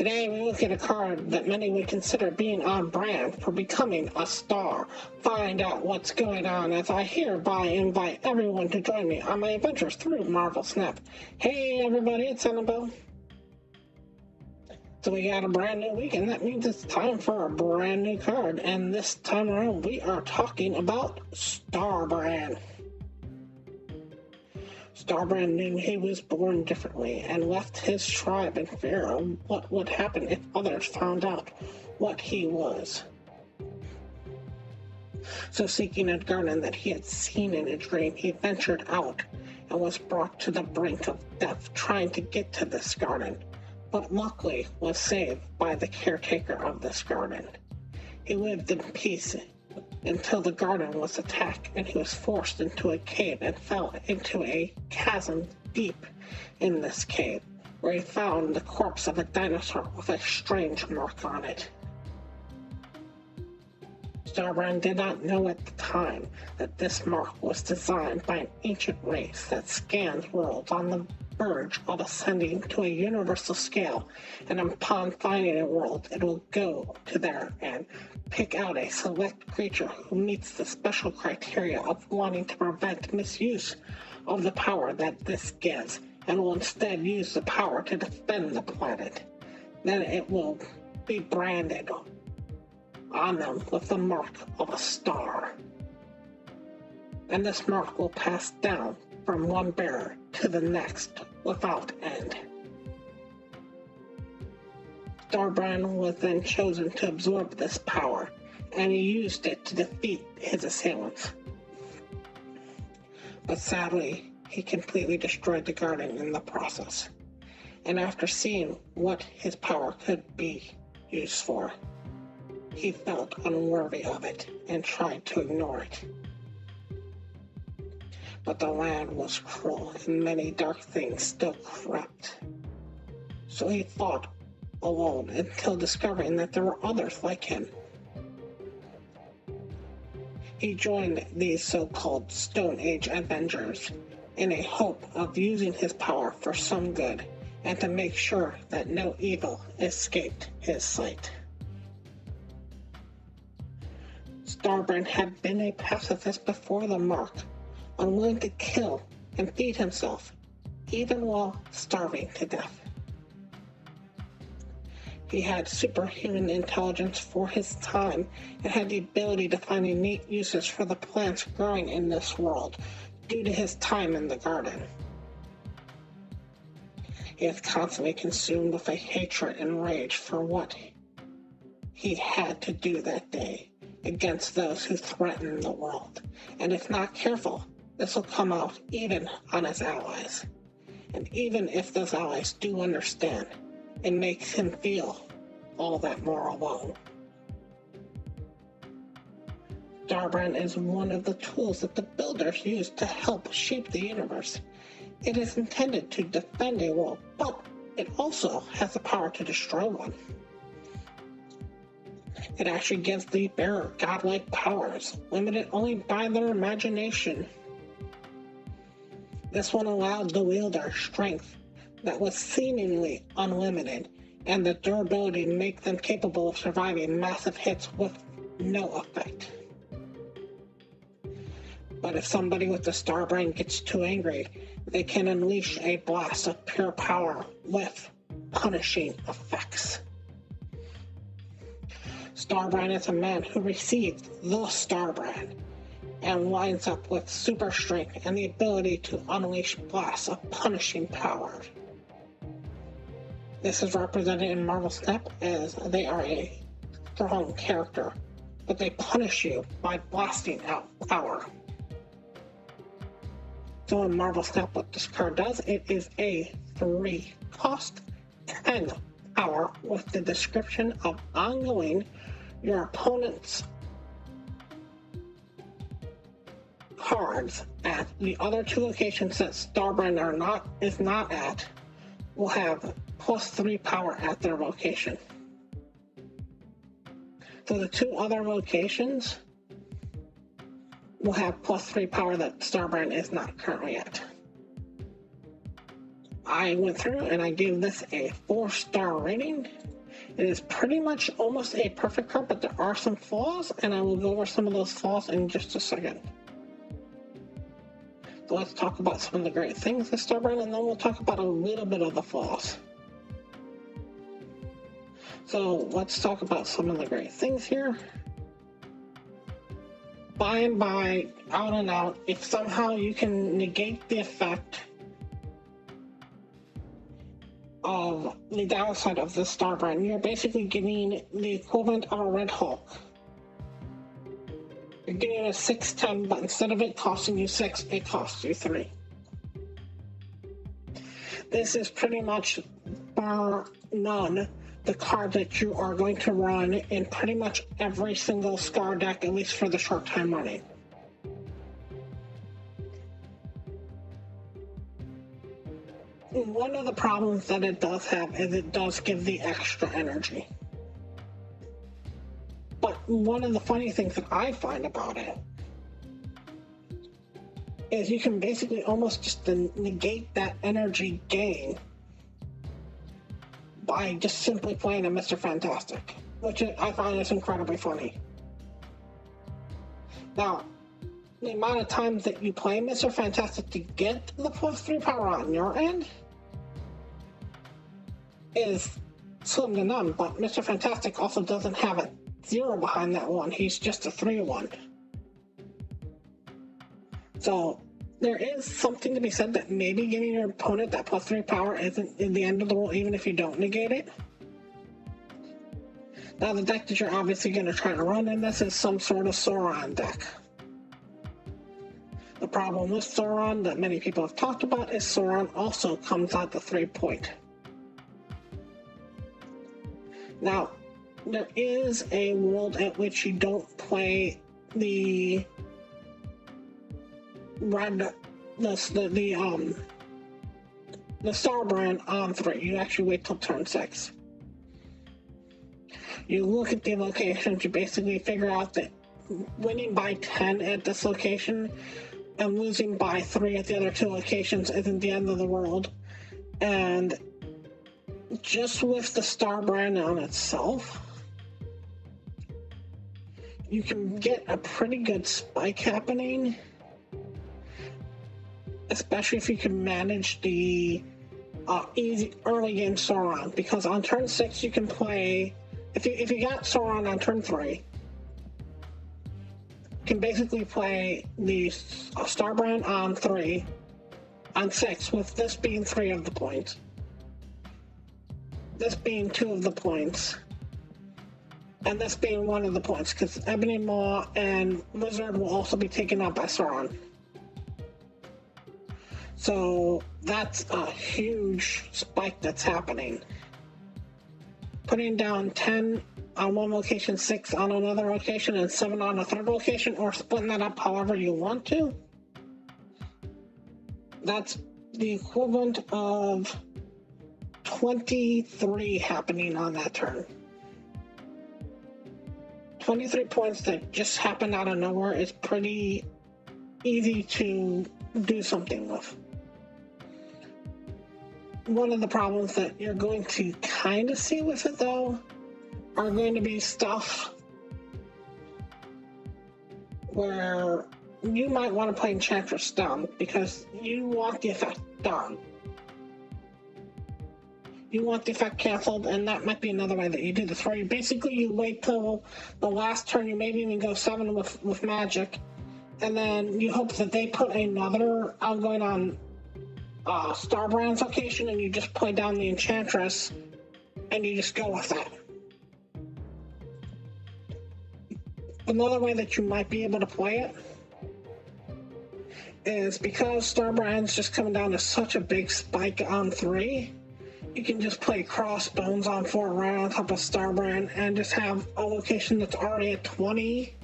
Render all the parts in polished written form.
Today we look at a card that many would consider being on brand for becoming a star. Find out what's going on as I hereby invite everyone to join me on my adventures through Marvel Snap. Hey everybody, it's Annabelle. So we got a brand new week, and that means it's time for a brand new card. And this time around we are talking about Starbrand. Starbrand knew he was born differently and left his tribe in fear of what would happen if others found out what he was. So seeking a garden that he had seen in a dream, he ventured out and was brought to the brink of death trying to get to this garden, but luckily was saved by the caretaker of this garden. He lived in peace until the garden was attacked and he was forced into a cave and fell into a chasm deep in this cave, where he found the corpse of a dinosaur with a strange mark on it. Starbrand did not know at the time that this mark was designed by an ancient race that scans worlds on the verge of ascending to a universal scale, and upon finding a world, it will go to there and pick out a select creature who meets the special criteria of wanting to prevent misuse of the power that this gives, and will instead use the power to defend the planet. Then it will be branded on them with the mark of a star. And this mark will pass down from one bearer to the next without end. Starbrand was then chosen to absorb this power, and he used it to defeat his assailants. But sadly, he completely destroyed the garden in the process, and after seeing what his power could be used for, he felt unworthy of it and tried to ignore it. But the land was cruel and many dark things still crept. So he fought alone until discovering that there were others like him. He joined these so-called Stone Age Avengers in a hope of using his power for some good and to make sure that no evil escaped his sight. Starbrand had been a pacifist before the mark, unwilling to kill and feed himself, even while starving to death. He had superhuman intelligence for his time and had the ability to find unique uses for the plants growing in this world due to his time in the garden. He is constantly consumed with a hatred and rage for what he had to do that day against those who threaten the world, and if not careful, this will come out even on his allies. And even if those allies do understand, it makes him feel all that more alone. Starbrand is one of the tools that the builders use to help shape the universe. It is intended to defend a world, but it also has the power to destroy one. It actually gives the bearer godlike powers, limited only by their imagination. This one allowed the wielder strength that was seemingly unlimited, and the durability to make them capable of surviving massive hits with no effect. But if somebody with the Starbrand gets too angry, they can unleash a blast of pure power with punishing effects. Starbrand is a man who received the Starbrand and lines up with super strength and the ability to unleash blasts of punishing power. This is represented in Marvel Snap as they are a strong character, but they punish you by blasting out power. So in Marvel Snap, what this card does, it is a 3 cost, 10 power with the description of ongoing your opponent's cards at the other 2 locations that Starbrand is not at will have +3 power at their location. So the 2 other locations will have +3 power that Starbrand is not currently at. I went through and I gave this a 4-star rating. It is pretty much almost a perfect card, but there are some flaws, and I will go over some of those flaws in just a second. So let's talk about some of the great things with Starbrand, and then we'll talk about a little bit of the flaws. So let's talk about some of the great things here. By and by, out and out, if somehow you can negate the effect of the downside of this Starbrand, you're basically getting the equivalent of a Red Hulk. You're getting a 6/10, but instead of it costing you 6, it costs you 3. This is pretty much, bar none, the card that you are going to run in pretty much every single Scar deck, at least for the short time running. One of the problems that it does have is it does give the extra energy. But one of the funny things that I find about it is you can basically almost just negate that energy gain by just simply playing a Mr. Fantastic, which I find is incredibly funny. Now, the amount of times that you play Mr. Fantastic to get the +3 power on your end is slim to none, but Mr. Fantastic also doesn't have a 0 behind that 1. He's just a 3/1. So there is something to be said that maybe giving your opponent that +3 power isn't in the end of the world, even if you don't negate it. Now, the deck that you're obviously going to try to run in this is some sort of Sauron deck. The problem with Sauron that many people have talked about is Sauron also comes out the 3-point. Now, there is a world at which you don't play the Starbrand on 3. You actually wait till turn 6. You look at the locations, you basically figure out that winning by 10 at this location and losing by 3 at the other 2 locations isn't the end of the world. And just with the Starbrand on itself, you can get a pretty good spike happening, especially if you can manage the easy early game Sauron, because on turn 6 you can play, if you got Sauron on turn 3, you can basically play the Starbrand on 6, with this being 3 of the points, this being 2 of the points, and this being 1 of the points, because Ebony Maw and Lizard will also be taken out by Sauron. So that's a huge spike that's happening. Putting down 10 on one location, 6 on another location, and 7 on a third location, or splitting that up however you want to, that's the equivalent of 23 happening on that turn. 23 points that just happen out of nowhere is pretty easy to do something with. One of the problems that you're going to kind of see with it, though, are going to be stuff where you might want to play Enchantress down because you want the effect down. You want the effect canceled, and that might be another way that you do this, where you basically wait till the last turn, you maybe even go 7 with magic, and then you hope that they put another outgoing on Starbrand's location, and you just play down the Enchantress, and you just go with that. Another way that you might be able to play it is because Starbrand's just coming down to such a big spike on 3, you can just play Crossbones on 4 right on top of Starbrand and just have a location that's already at 20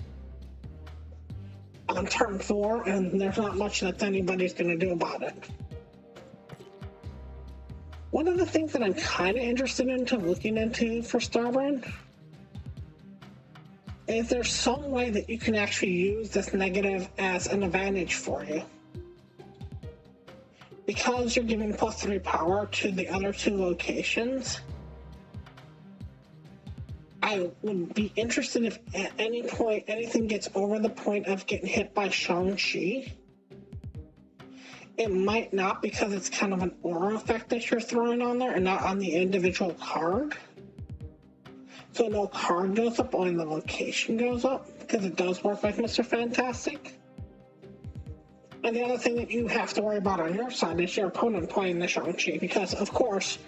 on turn 4, and there's not much that anybody's going to do about it. One of the things that I'm kind of interested into looking into for Starbrand is there some way that you can actually use this negative as an advantage for you. because you're giving +3 power to the other 2 locations, I would be interested if at any point anything gets over the point of getting hit by Shang-Chi. It might not, because it's kind of an aura effect that you're throwing on there and not on the individual card. So no card goes up, only the location goes up, because it does work like Mr. Fantastic. And the other thing that you have to worry about on your side is your opponent playing the Shang-Chi, because of course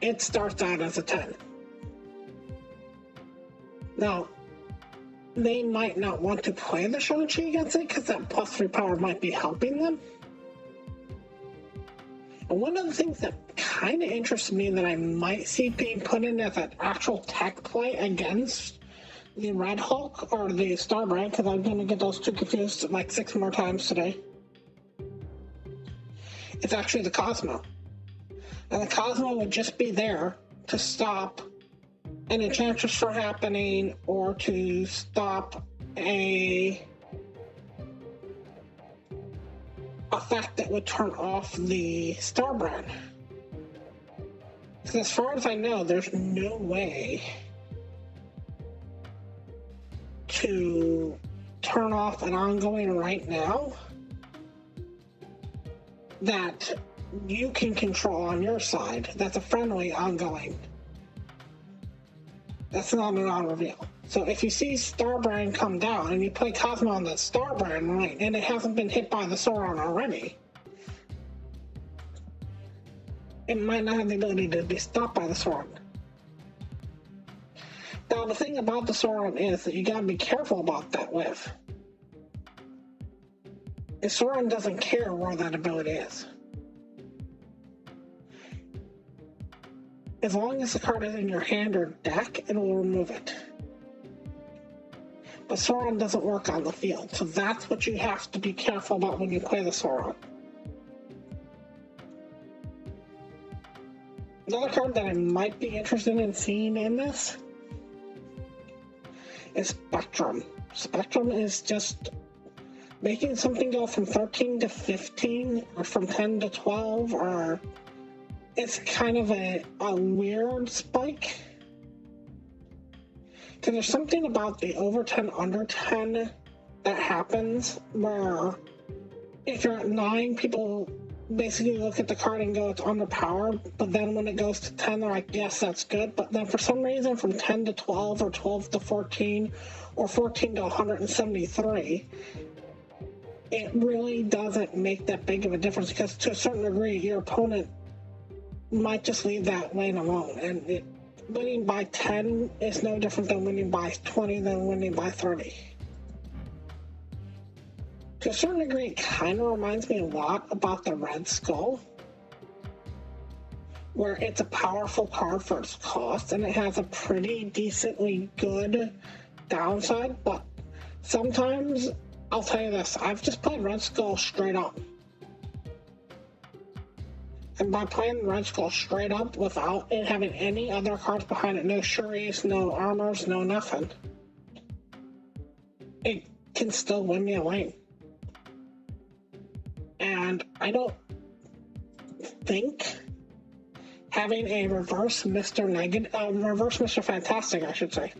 it starts out as a 10. Now, they might not want to play the Shang-Chi against it because that +3 power might be helping them. And one of the things that kind of interests me that I might see being put in as an actual tech play against the Red Hulk or the Starbrand, because I'm going to get those two confused like 6 more times today, it's actually the Cosmo. And the Cosmo would just be there to stop an enchantress from happening or to stop a effect that would turn off the Starbrand. Because as far as I know, there's no way to turn off an ongoing right now that you can control on your side. That's a friendly ongoing. That's not an on-reveal. So if you see Starbrand come down and you play Cosmo on the Starbrand, right, and it hasn't been hit by the Sauron already, it might not have the ability to be stopped by the Sauron. Now the thing about the Sauron is that you gotta be careful about that with. The Sauron doesn't care where that ability is. As long as the card is in your hand or deck, it will remove it. But Sauron doesn't work on the field, so that's what you have to be careful about when you play the Sauron. Another card that I might be interested in seeing in this is Spectrum. Spectrum is just making something go from 13 to 15, or from 10 to 12, or it's kind of a weird spike. Because there's something about the over 10, under 10 that happens where if you're at 9, people basically look at the card and go, it's underpowered. But then when it goes to 10, they're like, yes, that's good. But then for some reason, from 10 to 12 or 12 to 14 or 14 to 173, it really doesn't make that big of a difference, because to a certain degree, your opponent might just leave that lane alone, and winning by 10 is no different than winning by 20 than winning by 30. To a certain degree, it kind of reminds me a lot about the Red Skull, where it's a powerful card for its cost, and it has a pretty decently good downside, but sometimes, I'll tell you this, I've just played Red Skull straight up. And by playing Red Skull straight up without it having any other cards behind it, no Shuris, no armors, no nothing, it can still win me a lane. And I don't think having a reverse Mr. Fantastic, I should say,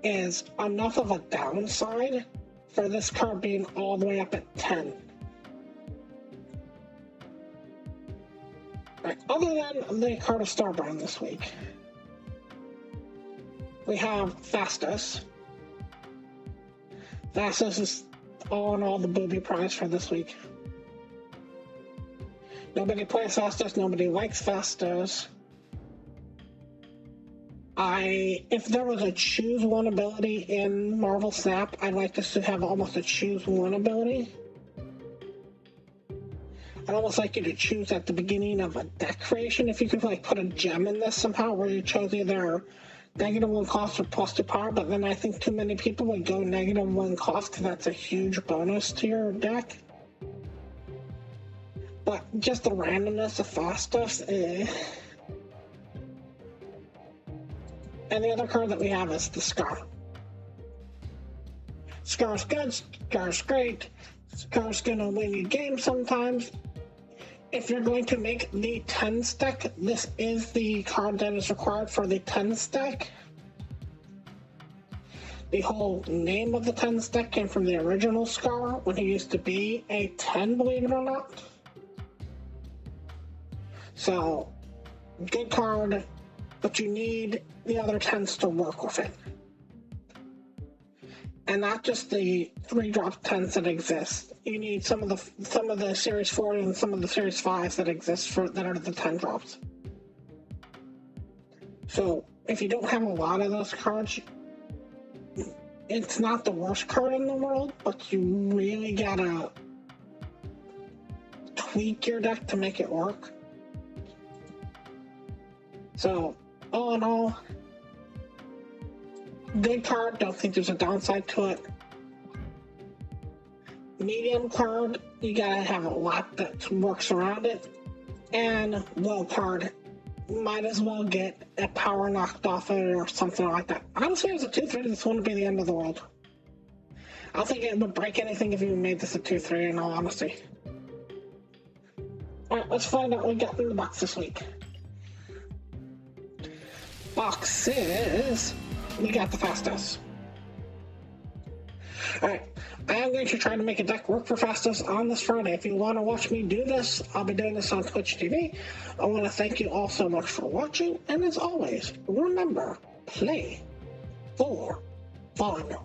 is enough of a downside for this card being all the way up at 10. Right, other than the card of Starbrand this week, we have Fastos. Fastos is all in all the booby prize for this week. Nobody plays Fastos, nobody likes Fastos. If there was a choose one ability in Marvel Snap, I'd like this to have almost a choose one ability. I'd almost like you to choose at the beginning of a deck creation, if you could like put a gem in this somehow, where you chose either -1 cost or +2 power, but then I think too many people would go -1 cost, because that's a huge bonus to your deck. But just the randomness of Fastos, And the other card that we have is the Scar. Scar's good, Scar's great. Car's gonna win you games sometimes. If you're going to make the 10 stack, this is the card that is required for the 10 stack. The whole name of the 10 stack came from the original Scar when he used to be a 10, believe it or not. So, good card, but you need the other 10s to work with it. And not just the 3-drop 10s that exist. You need some of the Series 4 and some of the Series 5s that exist that are the 10 drops. So if you don't have a lot of those cards, it's not the worst card in the world, but you really gotta tweak your deck to make it work. So all in all, good card, don't think there's a downside to it. Medium card, you gotta have a lot that works around it. And low card, might as well get a power knocked off it or something like that. Honestly, as a 2-3, this wouldn't be the end of the world. I don't think it would break anything if you made this a 2-3, in all honesty. Alright, let's find out what we got in the box this week. Boxes. We got the Fastos. Alright, I am going to try to make a deck work for Fastos on this Friday. If you want to watch me do this, I'll be doing this on Twitch TV. I want to thank you all so much for watching, and as always, remember, play for fun.